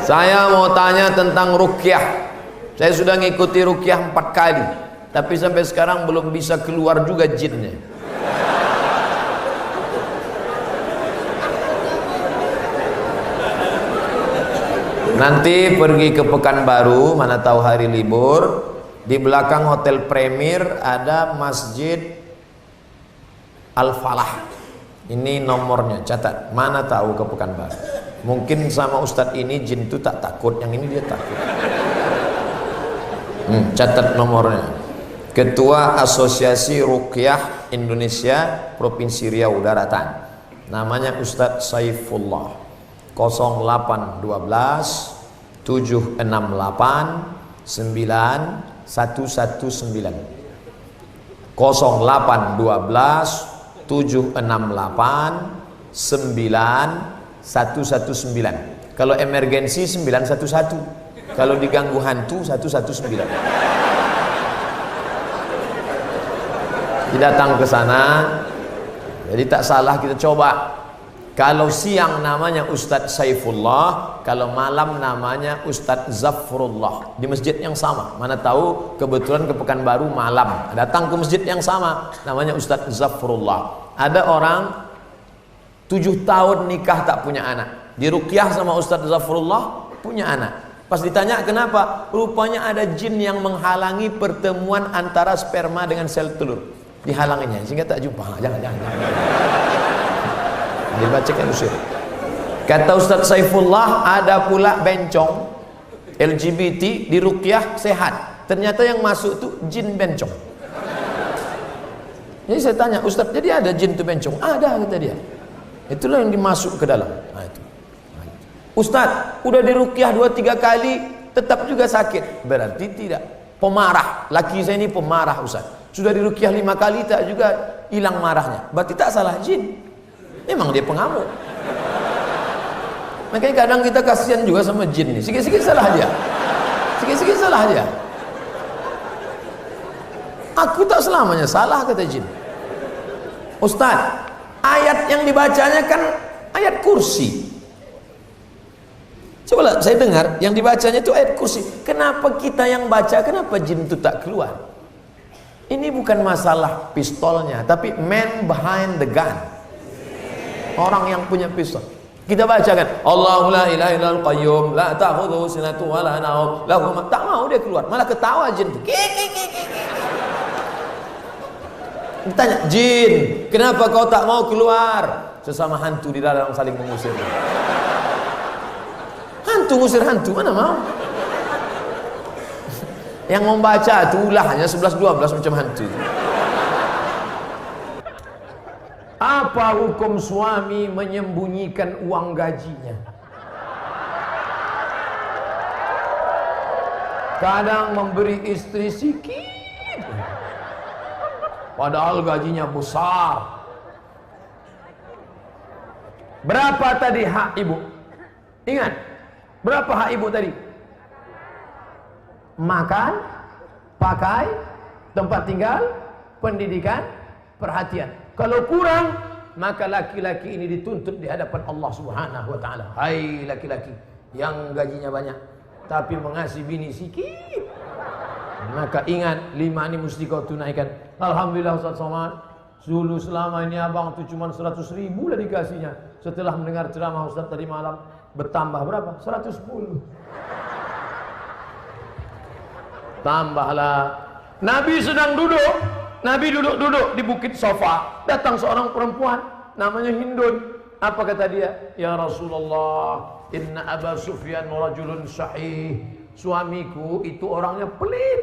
Saya mau tanya tentang ruqyah. Saya sudah ngikuti ruqyah 4 kali, tapi sampai sekarang belum bisa keluar juga jinnya. Nanti pergi ke Pekanbaru, mana tahu hari libur, di belakang Hotel Premier ada Masjid Al-Falah. Ini nomornya, catat. Mana tahu ke Pekanbaru. Mungkin sama Ustadz ini jin itu tak takut, yang ini dia takut. Catat nomornya. Ketua Asosiasi Ruqyah Indonesia Provinsi Riau Daratan. Namanya Ustadz Saifullah. 0812 768 9119 0812 768 9119. Kalau emergensi 911, kalau diganggu hantu 119. Datang ke sana, jadi tak salah kita coba. Kalau siang namanya Ustadz Saifullah, kalau malam namanya Ustadz Zafrullah, di masjid yang sama. Mana tahu kebetulan ke Pekanbaru malam, datang ke masjid yang sama, namanya Ustadz Zafrullah. Ada orang 7 tahun nikah tak punya anak, diruqyah sama Ustadz Zafrullah, punya anak. Pas ditanya kenapa, rupanya ada jin yang menghalangi pertemuan antara sperma dengan sel telur, dihalanginya sehingga tak jumpa. Jangan. Dibacakan usir. Kata Ustadz Saifullah, ada pula bencong LGBT di ruqyah sehat, ternyata yang masuk tuh jin bencong. Jadi saya tanya, Ustadz, jadi ada jin tuh bencong? Ada, kata dia. Itulah yang dimasuk ke dalam. Itu. Ustadz, udah di ruqyah 2-3 kali tetap juga sakit. Berarti tidak. Pemarah, laki saya ini pemarah Ustadz. Sudah di ruqyah 5 kali tak juga hilang marahnya. Berarti tak salah jin. Memang dia pengamuk. Makanya kadang kita kasihan juga sama jin nih. Sikit-sikit salah dia. Sikit-sikit salah dia. Aku tak selamanya salah, kata jin. Ustaz, ayat yang dibacanya kan ayat kursi. Coba saya dengar yang dibacanya itu ayat kursi. Kenapa kita yang baca, kenapa jin itu tak keluar? Ini bukan masalah pistolnya, tapi man behind the gun. Orang yang punya pistol. Kita bacakan Allahu la ilaha illal qayyum la ta'khudhuhu sinatun wa la nawm lahu ma, tak mau dia keluar, malah ketawa jin. Ditanya, jin, kenapa kau tak mau keluar? Sesama hantu di dalam saling mengusir. Hantu ngusir hantu, mana mau? Yang membaca itu ulahnya 11-12 macam hantu. Apa hukum suami menyembunyikan uang gajinya? Kadang memberi istri sikit, padahal gajinya besar. Berapa tadi hak ibu? Ingat, berapa hak ibu tadi? Makan, pakai, tempat tinggal, pendidikan, perhatian. Kalau kurang, maka laki-laki ini dituntut di hadapan Allah Subhanahu wa taala. Hai laki-laki yang gajinya banyak tapi mengasihi bini sikit, maka ingat 5 ini mesti kau tunaikan. Alhamdulillah Ustaz Somad, dulu selama ini abang tuh cuma 100.000 lah dikasihnya. Setelah mendengar ceramah Ustaz tadi malam, bertambah berapa? 110. Tambahlah. Nabi sedang duduk. Nabi duduk-duduk di bukit Safa. Datang seorang perempuan namanya Hindun. Apa kata dia? Ya Rasulullah, inna Aba Sufyan rajulun sahih. Suamiku itu orangnya pelit.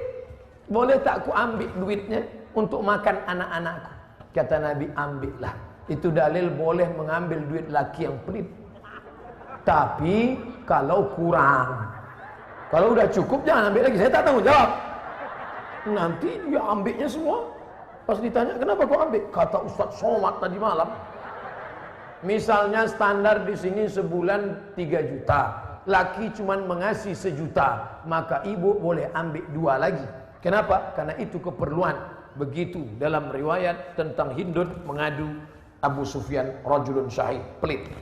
Boleh tak aku ambil duitnya untuk makan anak-anakku? Kata Nabi, ambillah. Itu dalil boleh mengambil duit laki yang pelit. Tapi kalau kurang, kalau udah cukup jangan ambil lagi. Saya tak tanggung jawab. Nanti dia ambilnya semua. Pas ditanya, kenapa kau ambil? Kata Ustaz Somad tadi malam. Misalnya standar di sini sebulan 3 juta. Laki cuman mengasih 1 juta. Maka ibu boleh ambil 2 lagi. Kenapa? Karena itu keperluan. Begitu dalam riwayat tentang Hindun mengadu Abu Sufyan rajulun syahid, pelit.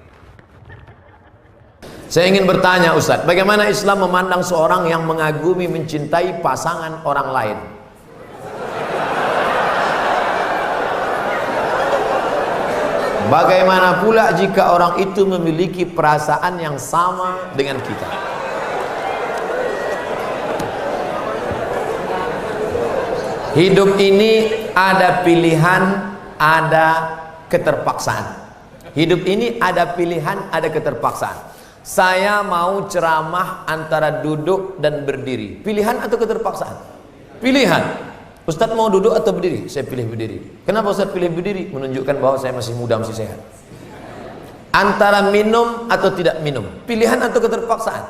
Saya ingin bertanya Ustadz, bagaimana Islam memandang seorang yang mengagumi, mencintai pasangan orang lain? Bagaimana pula jika orang itu memiliki perasaan yang sama dengan kita? Hidup ini ada pilihan, ada keterpaksaan. Hidup ini ada pilihan, ada keterpaksaan. Saya mau ceramah antara duduk dan berdiri. Pilihan atau keterpaksaan? Pilihan. Ustadz mau duduk atau berdiri? Saya pilih berdiri. Kenapa Ustadz pilih berdiri? Menunjukkan bahwa saya masih muda, masih sehat. Antara minum atau tidak minum, pilihan atau keterpaksaan?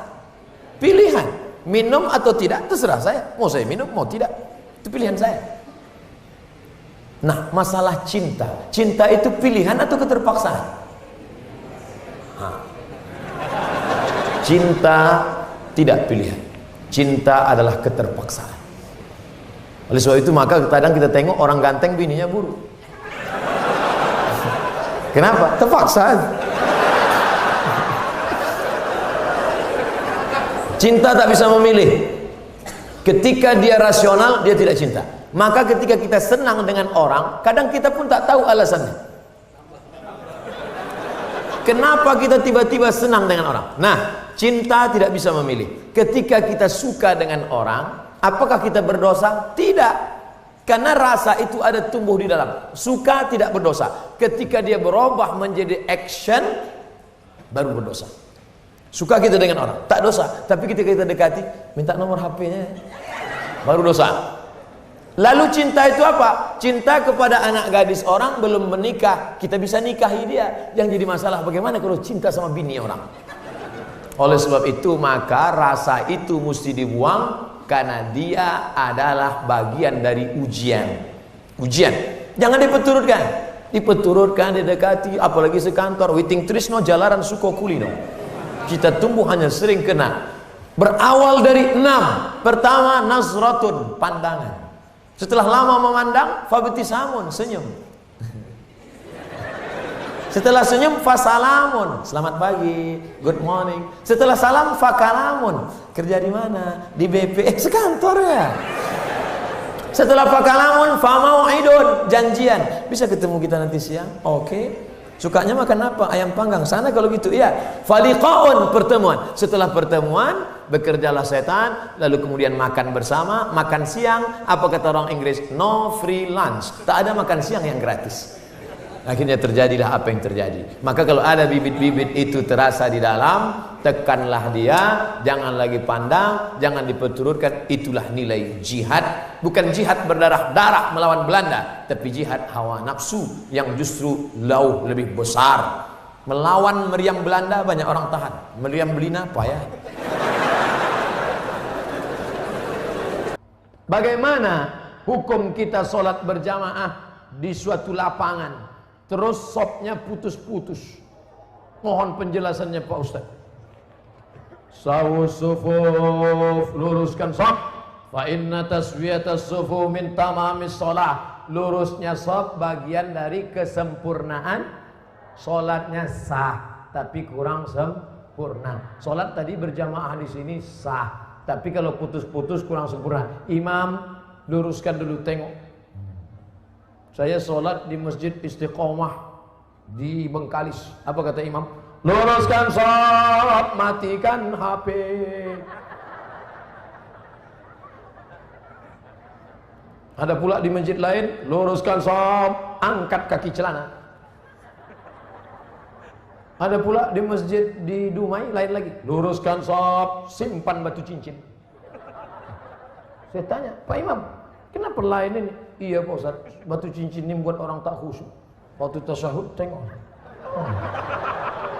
Pilihan. Minum atau tidak, terserah saya. Mau saya minum, mau tidak, itu pilihan saya. Nah, masalah cinta. Cinta itu pilihan atau keterpaksaan? Cinta tidak pilihan. Cinta adalah keterpaksaan. Oleh sebab itu maka kadang kita tengok orang ganteng bininya buruk. Kenapa? Terpaksa. Cinta tak bisa memilih. Ketika dia rasional, dia tidak cinta. Maka ketika kita senang dengan orang, kadang kita pun tak tahu alasannya. Kenapa kita tiba-tiba senang dengan orang? Nah, cinta tidak bisa memilih. Ketika kita suka dengan orang, apakah kita berdosa? Tidak. Karena rasa itu ada tumbuh di dalam. Suka tidak berdosa. Ketika dia berubah menjadi action, baru berdosa. Suka kita dengan orang, tak dosa. Tapi ketika kita dekati, minta nomor HP-nya, baru dosa. Lalu cinta itu apa? Cinta kepada anak gadis orang belum menikah, kita bisa nikahi dia. Yang jadi masalah bagaimana kalau cinta sama bini orang? Oleh sebab itu maka rasa itu mesti dibuang, karena dia adalah bagian dari ujian. Ujian. Jangan dipeturutkan. Dipeturutkan, didekati, apalagi sekantor. Witing trisno jalaran suko kulino. Kita tumbuh hanya sering kena. Berawal dari 6. Pertama, nazratun, pandangan. Setelah lama memandang, fabtisamun, senyum. Setelah senyum, fasalamun, selamat pagi, good morning. Setelah salam, fakalamun, kerja di mana? Di BP, sekantor ya. Setelah fakalamun, famau'idun, janjian. Bisa ketemu kita nanti siang? Oke. Sukanya makan apa? Ayam panggang. Sana kalau gitu, iya. Faliqaun, pertemuan. Setelah pertemuan, bekerjalah setan, lalu kemudian makan bersama, makan siang. Apa kata orang Inggris? No free lunch. Tak ada makan siang yang gratis. Akhirnya terjadilah apa yang terjadi. Maka kalau ada bibit-bibit itu terasa di dalam, tekanlah dia, jangan lagi pandang, jangan diperturutkan. Itulah nilai jihad. Bukan jihad berdarah-darah melawan Belanda, tapi jihad hawa nafsu yang justru jauh lebih besar. Melawan meriam Belanda banyak orang tahan, meriam Belina payah. Bagaimana hukum kita sholat berjamaah di suatu lapangan, terus sopnya putus-putus? Mohon penjelasannya Pak Ustaz. Sawus sufuf, luruskan sop. Fa inna taswiyatas sufuf min tamamis sholah. Lurusnya sop bagian dari kesempurnaan. Sholatnya sah, tapi kurang sempurna. Sholat tadi berjamaah di sini sah, tapi kalau putus-putus kurang sempurna. Imam, luruskan dulu, tengok. Saya sholat di Masjid Istiqomah di Bengkalis. Apa kata imam? Luruskan shaf, matikan HP. Ada pula di masjid lain, luruskan shaf, angkat kaki celana. Ada pula di masjid di Dumai lain lagi, luruskan shaf, simpan batu cincin. Saya tanya, Pak Imam, kenapa lain ini? Iya Pak Ustaz, batu cincin ini buat orang tak khusyuk. Waktu tasyahud tengok,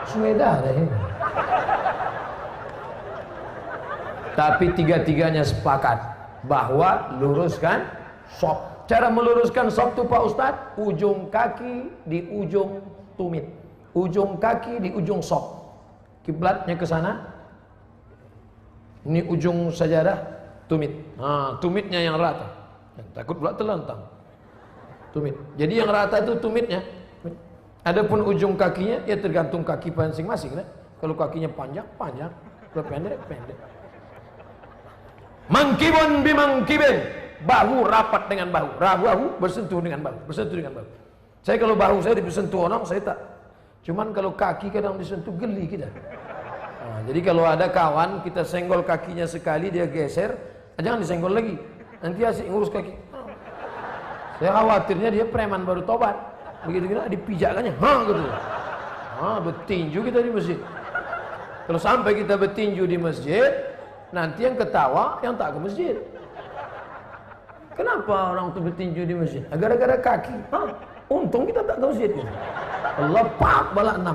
sudah ada ini. Tapi tiga-tiganya sepakat bahwa luruskan shaf. Cara meluruskan shaf itu Pak Ustaz, ujung kaki di ujung tumit, ujung kaki di ujung shaf. Kiblatnya ke sana. Ini ujung sajadah, tumit. Nah, tumitnya yang rata. Takut pula terlentang. Tumit. Jadi yang rata itu tumitnya. Adapun ujung kakinya ya tergantung kaki masing-masing. Kan? Kalau kakinya panjang, panjang. Kalau pendek, pendek. Mangkibun bimangkibin. Bahu rapat dengan bahu. Bahu bersentuh dengan bahu. Bersentuh dengan bahu. Saya kalau bahu saya disentuh orang, saya tak. Cuman kalau kaki kadang disentuh, geli kita. Nah, jadi kalau ada kawan, kita senggol kakinya sekali, dia geser, jangan disenggol lagi. Nanti asik ngurus kaki. Saya khawatirnya dia preman baru tobat. Begitu kita dipijakkannya, gitu. Bertinju kita di masjid. Kalau sampai kita bertinju di masjid, nanti yang ketawa yang tak ke masjid. Kenapa orang itu bertinju di masjid? Gara-gara kaki. Untung kita tak ke masjid. Allah pak balak 6.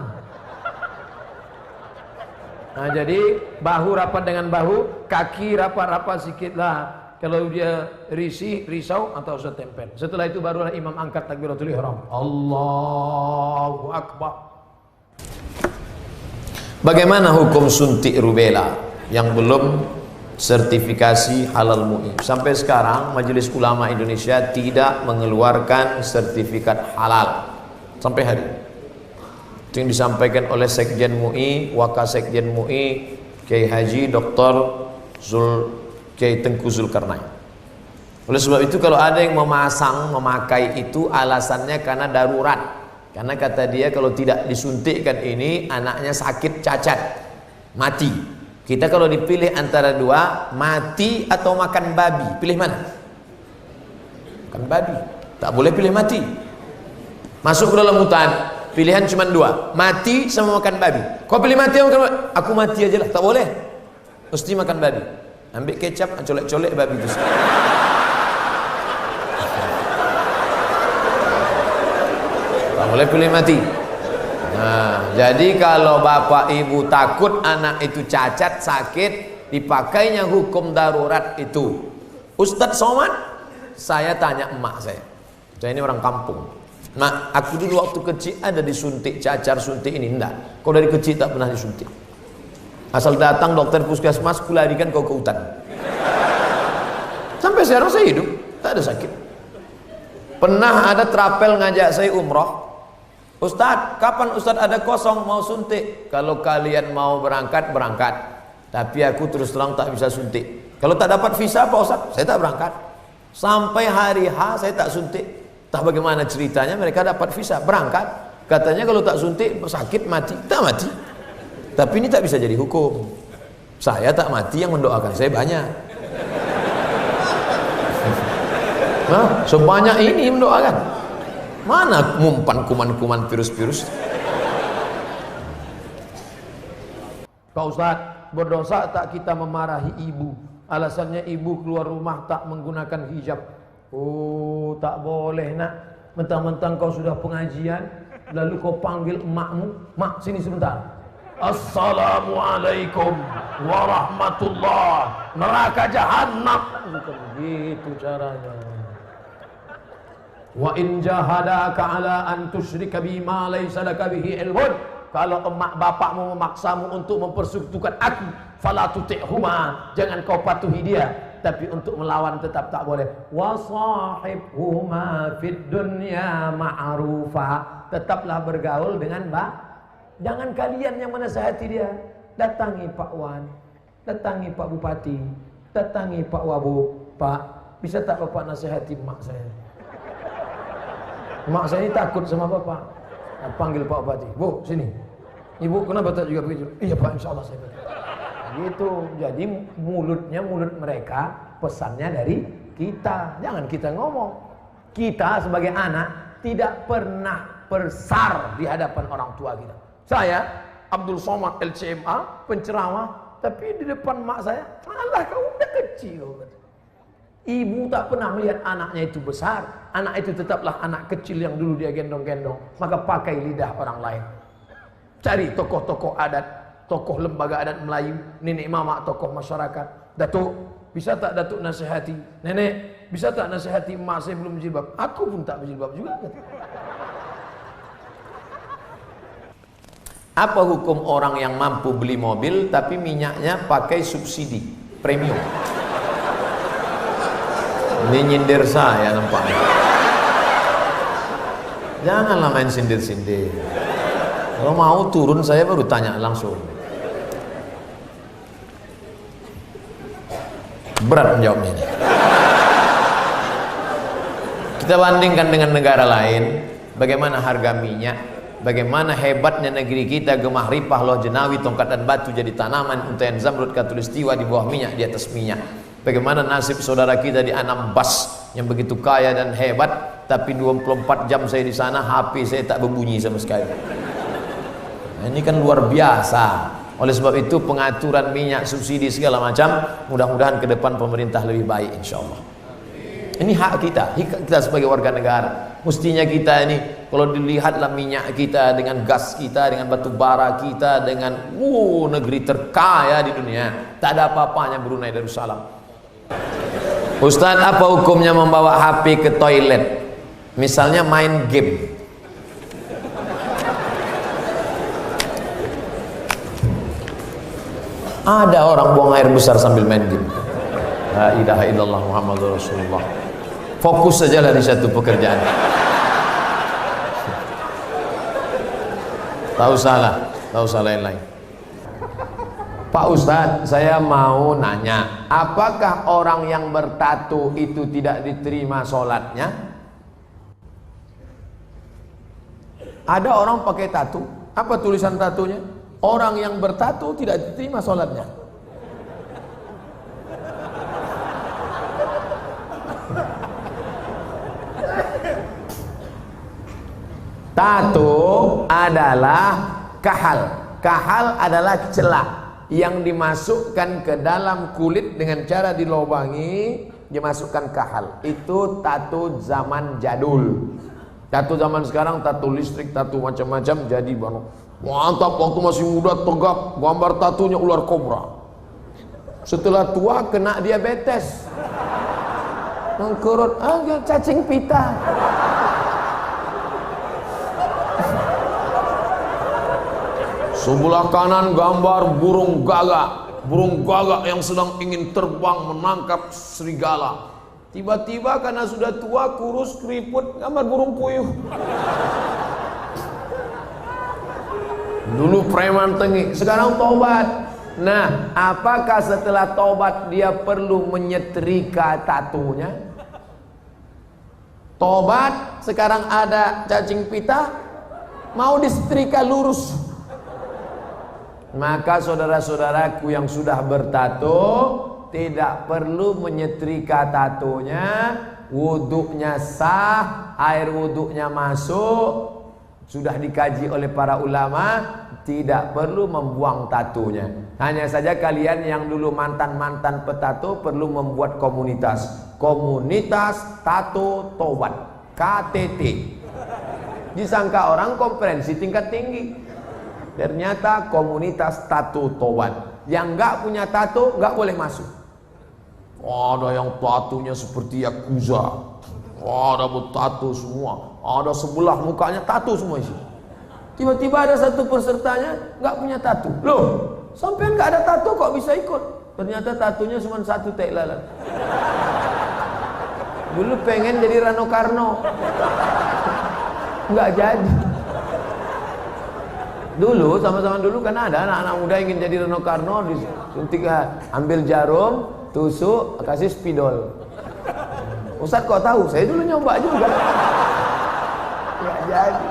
Nah, jadi bahu rapat dengan bahu, kaki rapat-rapat sedikit lah. Kalau dia risau atau setempel. Setelah itu barulah imam angkat takbiratul ihram. Allahu Akbar. Bagaimana hukum suntik rubella yang belum sertifikasi halal MUI? Sampai sekarang Majelis Ulama Indonesia tidak mengeluarkan sertifikat halal sampai hari ini. Itu yang disampaikan oleh Sekjen MUI, Wakasekjen MUI, Kiai Haji Dr. Kiai Tengku Zulkarnain. Oleh sebab itu kalau ada yang memakai itu alasannya karena darurat. Karena kata dia kalau tidak disuntikkan ini anaknya sakit cacat, mati. Kita kalau dipilih antara dua, mati atau makan babi, pilih mana? Makan babi. Tak boleh pilih mati. Masuk ke dalam hutan, pilihan cuma dua, mati sama makan babi. Kau pilih mati atau makan babi? Aku mati aja lah, tak boleh. Mesti makan babi. Ambil kecap, colek-colek babi itu. Tak boleh pilih mati. Nah, jadi kalau bapak ibu takut anak itu cacat, sakit, dipakainya hukum darurat itu. Ustadz Somad, saya tanya emak saya ini orang kampung. Mak, aku dulu waktu kecil ada disuntik cacar, suntik ini enggak. Kau dari kecil tak pernah disuntik. Asal datang dokter puskesmas, kularikan kau ke hutan. Sampai sekarang saya hidup, tak ada sakit. Pernah ada trapel ngajak saya umroh. Ustadz, kapan Ustadz ada kosong mau suntik? Kalau kalian mau berangkat, berangkat. Tapi aku terus terang tak bisa suntik. Kalau tak dapat visa Pak Ustadz, saya tak berangkat. Sampai hari H saya tak suntik. Tak bagaimana ceritanya mereka dapat visa, berangkat. Katanya kalau tak suntik sakit mati. Tak mati. Tapi ini tak bisa jadi hukum. Saya tak mati, yang mendoakan saya banyak. Nah, sebanyak ini mendoakan. Mana mumpan kuman-kuman virus-virus? Pak Ustadz, berdosa tak kita memarahi ibu? Alasannya ibu keluar rumah tak menggunakan hijab. Oh, tak boleh nak. Mentang-mentang kau sudah pengajian, lalu kau panggil emakmu, mak sini sebentar. Assalamualaikum warahmatullah. Neraka jahanam. Bukan begitu caranya. Wa in jahadaka ala an tusyrika bima laysa laka bihi ilmun. Kalau emak bapakmu memaksamu untuk mempersekutukan aku, fala tuti'huma, jangan kau patuhi dia. Tapi untuk melawan tetap tak boleh. Wa sahibhuma fid dunya ma'rufa, tetaplah bergaul dengan jangan kalian yang menasihati dia. Datangi Pak Wan, datangi Pak Bupati, datangi Pak Wabub. Pak, bisa tak Bapak nasihati emak saya? Mak saya ini takut sama bapak. Nah, panggil Pak Bupati, Bu sini. Ibu kenapa tak juga begitu? Iya Pak, insya Allah saya begitu. Gitu. Jadi mulutnya mulut mereka, pesannya dari kita. Jangan kita ngomong. Kita sebagai anak tidak pernah besar di hadapan orang tua kita. Saya Abdul Somad LCMA, penceramah, tapi di depan mak saya, alah kau udah kecil. Ibu tak pernah melihat anaknya itu besar. Anak itu tetaplah anak kecil yang dulu dia gendong-gendong. Maka pakai lidah orang lain. Cari tokoh-tokoh adat, tokoh lembaga adat Melayu, nenek mama, tokoh masyarakat. Datuk, bisa tak Datuk nasihati? Nenek, bisa tak nasihati emak saya belum berjilbab? Aku pun tak berjilbab juga. Apa hukum orang yang mampu beli mobil tapi minyaknya pakai subsidi premium? Ini nyindir saya nampaknya. Janganlah main sindir-sindir. Kalau mau turun saya baru tanya langsung. berat menjawabnya ini. Kita bandingkan dengan negara lain, bagaimana harga minyak, bagaimana hebatnya negeri kita, gemah ripah, loh jenawi, tongkat dan batu jadi tanaman, untayan zamrud, katulistiwa di bawah minyak, di atas minyak. Bagaimana nasib saudara kita di Anambas yang begitu kaya dan hebat, tapi 24 jam saya di sana, HP saya tak berbunyi sama sekali. Nah, ini kan luar biasa. Oleh sebab itu pengaturan minyak, subsidi segala macam, mudah-mudahan ke depan pemerintah lebih baik insyaAllah. Ini hak kita sebagai warga negara. Mestinya kita ini, kalau dilihatlah minyak kita dengan gas kita, dengan batu bara kita, dengan negeri terkaya di dunia, tak ada apa-apanya Brunei Darussalam. Ustaz, apa hukumnya membawa HP ke toilet? Misalnya main game. Ada orang buang air besar sambil main game. La ilaha illallah Muhammadur Rasulullah. Fokus sajalah di satu pekerjaan. Tak usah lain-lain. Pak Ustadz, saya mau nanya, apakah orang yang bertato itu tidak diterima sholatnya? Ada orang pakai tato. Apa tulisan tatonya? Orang yang bertato tidak diterima sholatnya. Tato adalah kahal. Kahal adalah celah yang dimasukkan ke dalam kulit dengan cara dilobangi, dimasukkan kahal. Itu tato zaman jadul. Tato zaman sekarang, tato listrik, tato macam-macam jadi mantap. Waktu masih muda tegap, gambar tatonya ular kobra. Setelah tua kena diabetes, mengkurut, cacing pita. Sebelah kanan gambar burung gagak yang sedang ingin terbang menangkap serigala. Tiba-tiba karena sudah tua, kurus, keriput, gambar burung puyuh. Dulu preman tengik, sekarang tobat. Nah, apakah setelah tobat dia perlu menyetrika tatunya? Tobat, sekarang ada cacing pita, mau disetrika lurus. Maka saudara-saudaraku yang sudah bertato tidak perlu menyetrika tatonya, wuduknya sah, air wuduknya masuk, sudah dikaji oleh para ulama, tidak perlu membuang tatonya. Hanya saja kalian yang dulu mantan-mantan petato perlu membuat komunitas tato tobat, KTT. Disangka orang konferensi tingkat tinggi. Ternyata komunitas tato tobat. Yang nggak punya tato nggak boleh masuk. Ada yang tatonya seperti Yakuza, ada bertato semua, ada sebelah mukanya tato semua isi. Tiba-tiba ada satu pesertanya nggak punya tato. Loh, sampean nggak ada tato kok bisa ikut? Ternyata tatonya cuma satu tai lalat. Dulu pengen jadi Rano Karno, nggak jadi. Dulu sama-sama dulu kan ada anak-anak muda ingin jadi Rano Karno, disuntik, ambil jarum, tusuk, kasih spidol. Ustaz kok tahu? Saya dulu nyoba juga. Nggak jadi.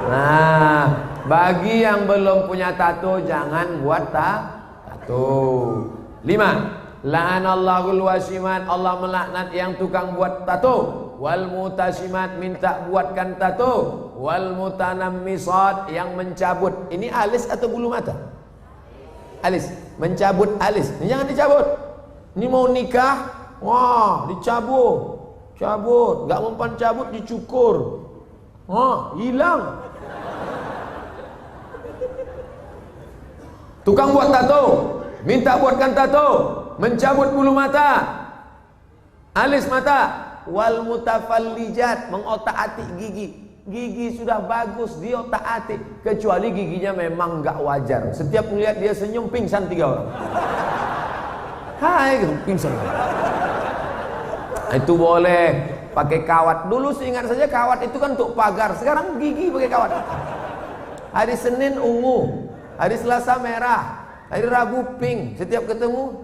Nah, bagi yang belum punya tato jangan buat tato. 5. La'anallahul wasimat, Allah melaknat yang tukang buat tato. Wal mutasimat, minta buatkan tato. Wal mutanammisat, yang mencabut. Ini alis atau bulu mata? Alis, mencabut alis. Ini jangan dicabut. Ini mau nikah, wah dicabut, cabut. Gak mempan cabut, dicukur. Wah, hilang. Tukang buat tato, minta buatkan tato, mencabut bulu mata, alis mata. Wal mutafallijat, mengotak-atik gigi. Gigi sudah bagus, dia otak-atik, kecuali giginya memang gak wajar. Setiap melihat dia senyum, pingsan 3 orang. Hai, pingsan. Itu boleh. Pakai kawat. Dulu seingat saja kawat itu kan untuk pagar. Sekarang gigi pakai kawat. Hari Senin ungu, hari Selasa merah, Hari Rabu pink setiap ketemu.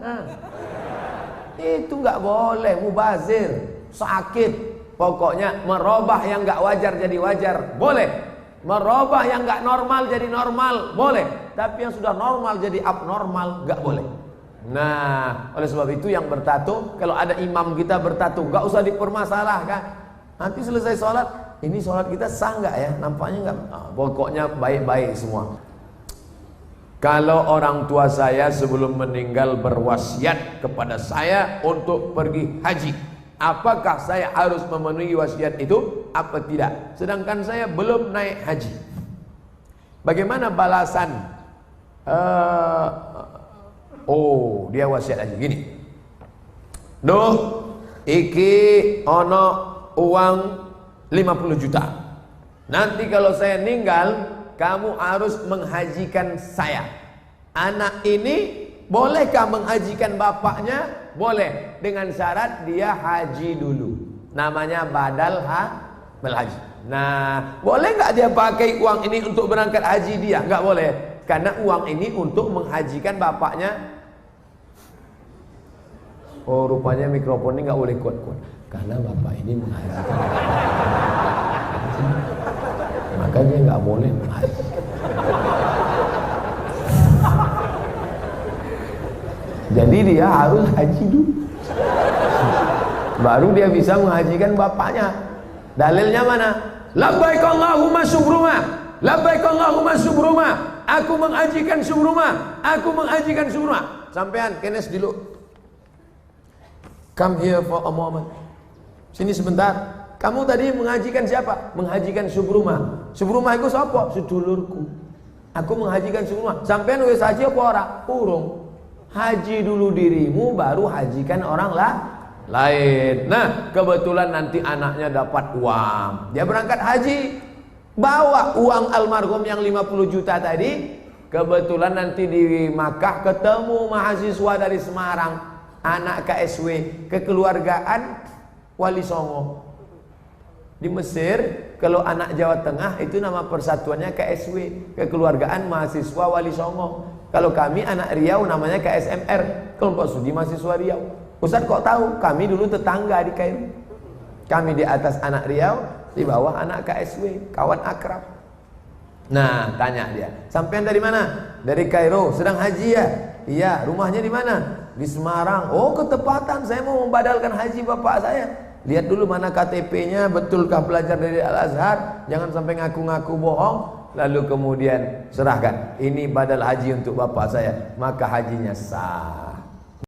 Itu nggak boleh, mubazir, sakit. Pokoknya merubah yang nggak wajar jadi wajar, boleh. Merubah yang nggak normal jadi normal, boleh. Tapi yang sudah normal jadi abnormal, nggak boleh. Nah, oleh sebab itu yang bertato, kalau ada imam kita bertato, nggak usah dipermasalahkan. Nanti selesai sholat, ini sholat kita sah nggak ya? Nampaknya nggak. Pokoknya baik-baik semua. Kalau orang tua saya sebelum meninggal berwasiat kepada saya untuk pergi haji, apakah saya harus memenuhi wasiat itu apa tidak? Sedangkan saya belum naik haji. Bagaimana balasan? Dia wasiat haji gini. Duh, iki ono uang 50 juta. Nanti kalau saya meninggal, kamu harus menghajikan saya. Anak ini bolehkah menghajikan bapaknya? Boleh, dengan syarat dia haji dulu. Namanya badal haji. Nah, boleh nggak dia pakai uang ini untuk berangkat haji dia? Nggak boleh, karena uang ini untuk menghajikan bapaknya. Oh, rupanya mikrofon ini nggak boleh kuat-kuat, karena bapak ini menghajikan makanya nggak boleh menghaji. Jadi dia harus haji dulu, baru dia bisa menghajikan bapaknya. Dalilnya mana? Labbaik Allahumma subruma, labbaik Allahumma subruma. Aku menghajikan subruma, aku menghajikan subruma. Sampean kenes dulu. Come here for a moment. Sini sebentar. Kamu tadi menghajikan siapa? Menghajikan Subruma. Subruma itu siapa? Sedulurku. Aku menghajikan Subruma. Sampean wis haji apa ora? Urung. Haji dulu dirimu, baru hajikan orang lain. Nah, kebetulan nanti anaknya dapat uang, dia berangkat haji, bawa uang almarhum yang 50 juta tadi. Kebetulan nanti di Makkah ketemu mahasiswa dari Semarang, anak KSW, kekeluargaan Wali Songo. Di Mesir, kalau anak Jawa Tengah itu nama persatuannya KSW, kekeluargaan mahasiswa Wali Songo. Kalau kami anak Riau namanya KSMR, kelompok studi mahasiswa Riau. Ustaz kok tahu? Kami dulu tetangga di Kairo. Kami di atas anak Riau, di bawah anak KSW, kawan akrab. Nah, tanya dia, sampean dari mana? Dari Kairo, sedang haji ya? Iya, rumahnya di mana? Di Semarang. Oh, ketepatan, saya mau membadalkan haji bapak saya. Lihat dulu mana KTP-nya, betulkah belajar dari Al-Azhar? Jangan sampai ngaku-ngaku bohong. Lalu kemudian serahkan, ini badal haji untuk bapak saya. Maka hajinya sah.